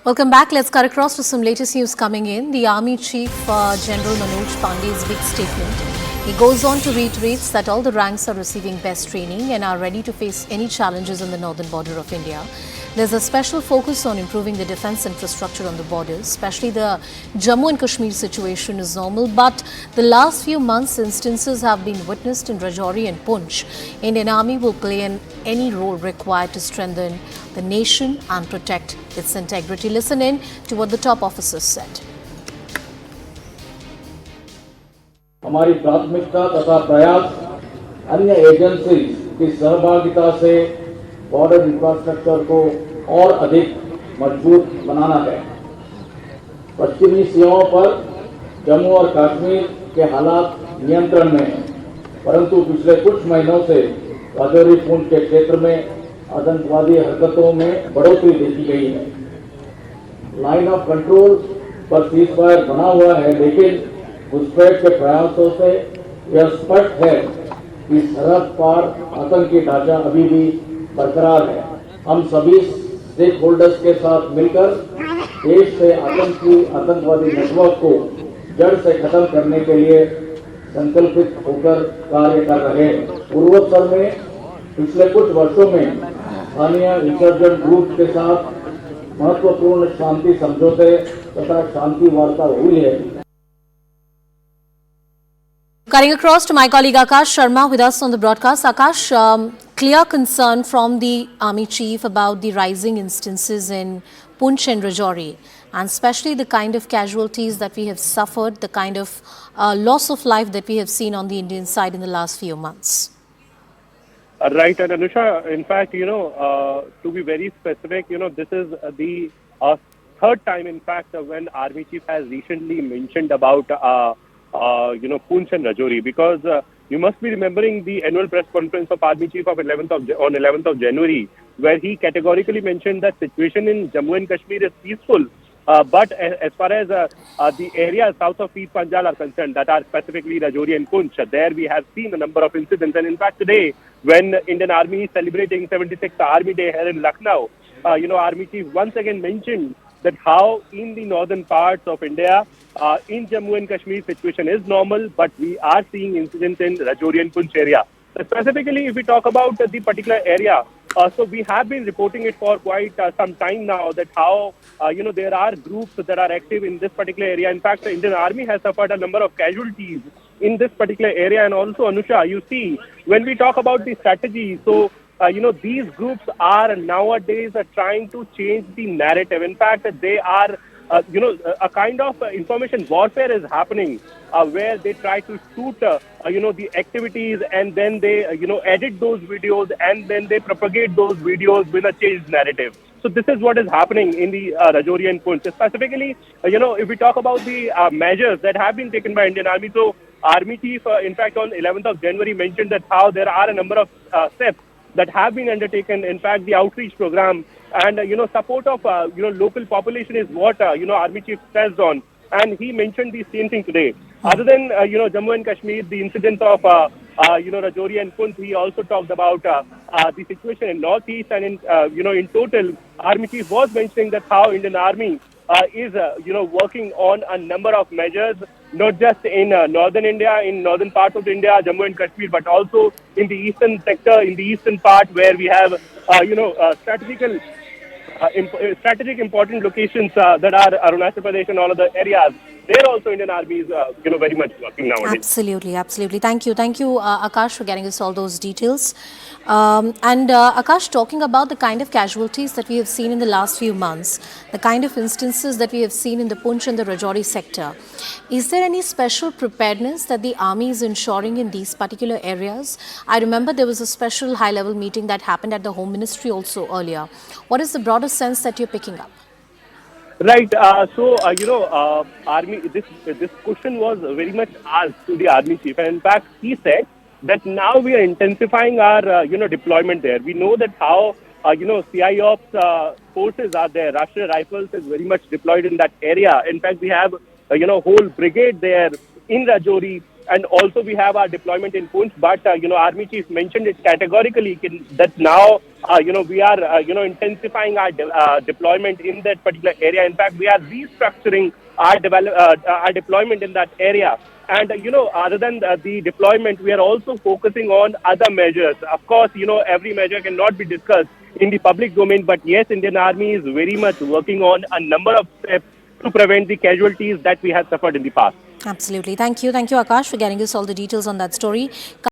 Welcome back. Let's cut across to some latest news coming in. The Army Chief General Manoj Pandey's big statement. He goes on to reiterate that all the ranks are receiving best training and are ready to face any challenges on the northern border of India. There's a special focus on improving the defense infrastructure on the borders, especially the Jammu and Kashmir situation is normal, but the last few months instances have been witnessed in Rajouri and Poonch. Indian Army will play any role required to strengthen the nation and protect its integrity. Listen in to what the top officers said. हमारी प्राथमिकता तथा प्रयास अन्य agencies की सहभागिता से border infrastructure को और अधिक मजबूत बनाना है। पश्चिमी सीमाओं पर जम्मू और कश्मीर के हालात नियंत्रण में हैं, परंतु पिछले कुछ महीनों से राजौरी पुंछ के क्षेत्र में आतंकवादी हरकतों में बढ़ोतरी देखी गई है। लाइन ऑफ कंट्रोल पर सीजफायर बना हुआ है, लेकिन घुसपैठ के प्रयासों से यह स्पष्ट है कि सरहद पार आतंकी ढांचा अभी भी बरकरार है। हम सभी स्टेक होल्डर्स के साथ मिलकर देश से आतंकवादी नेटवर्क को जड़ से खत्म करने के लिए संकल्पित होकर कार्य कर रहे हैं। पूर्वोत्तर में पिछले कुछ वर्षों में स्थानीय इंसर्जेंट ग्रुप के साथ महत्वपूर्ण शांति समझौते तथा शांति वार्ता हुई है। Cutting across to my colleague Akash Sharma with us on the broadcast. Akash, clear concern from the Army Chief about the rising instances in Poonch and Rajouri, and especially the kind of casualties that we have suffered, the kind of loss of life that we have seen on the Indian side in the last few months. Right, and Anusha, in fact, to be very specific, this is the third time, in fact, when Army Chief has recently mentioned about Poonch and Rajouri, because you must be remembering the annual press conference of Army Chief on 11th of January, where he categorically mentioned that situation in Jammu and Kashmir is peaceful. But as far as the areas south of East Panjal are concerned, that are specifically Rajouri and Poonch, there we have seen a number of incidents. And in fact, today, when Indian Army is celebrating 76th Army Day here in Lucknow, Army Chief once again mentioned that how in the northern parts of India, in Jammu and Kashmir, situation is normal, but we are seeing incidents in Rajouri and Poonch area. Specifically, if we talk about the particular area, so we have been reporting it for quite some time now that how, there are groups that are active in this particular area. In fact, the Indian Army has suffered a number of casualties in this particular area. And also, Anusha, you see, when we talk about the strategy, so these groups are nowadays trying to change the narrative. In fact, they are, a kind of information warfare is happening where they try to shoot, the activities, and then they, edit those videos, and then they propagate those videos with a changed narrative. So this is what is happening in the Rajouri and Poonch. Specifically, if we talk about the measures that have been taken by Indian Army, so Army Chief, in fact, on 11th of January mentioned that how there are a number of steps that have been undertaken. In fact, the outreach program and, support of, local population is what, Army Chief stressed on. And he mentioned the same thing today. Other than, Jammu and Kashmir, the incident of, Rajouri and Poonch, he also talked about the situation in Northeast. And, in total, Army Chief was mentioning that how Indian Army is, working on a number of measures, not just in northern India, in northern parts of India, Jammu and Kashmir, but also in the eastern sector, in the eastern part where we have, strategic important locations that are Arunachal Pradesh and all other areas. There also Indian Army is, very much working nowadays. Absolutely, absolutely. Thank you, Akash, for getting us all those details. Akash, talking about the kind of casualties that we have seen in the last few months, the kind of instances that we have seen in the Poonch and the Rajouri sector, is there any special preparedness that the Army is ensuring in these particular areas? I remember there was a special high-level meeting that happened at the Home Ministry also earlier. What is the broader sense that you're picking up? Right. Army. This question was very much asked to the Army Chief, and in fact, he said that now we are intensifying our, deployment there. We know that how, CIOPS forces are there. Rashtriya Rifles is very much deployed in that area. In fact, we have, whole brigade there in Rajouri. and also we have our deployment in Poonch. But Army Chief mentioned it categorically that now we are intensifying our deployment in that particular area. In fact, we are restructuring our deployment in that area. And other than the deployment, we are also focusing on other measures. Of course, every measure cannot be discussed in the public domain, but yes, Indian Army is very much working on a number of steps to prevent the casualties that we have suffered in the past. Absolutely. Thank you. Thank you, Akash, for getting us all the details on that story.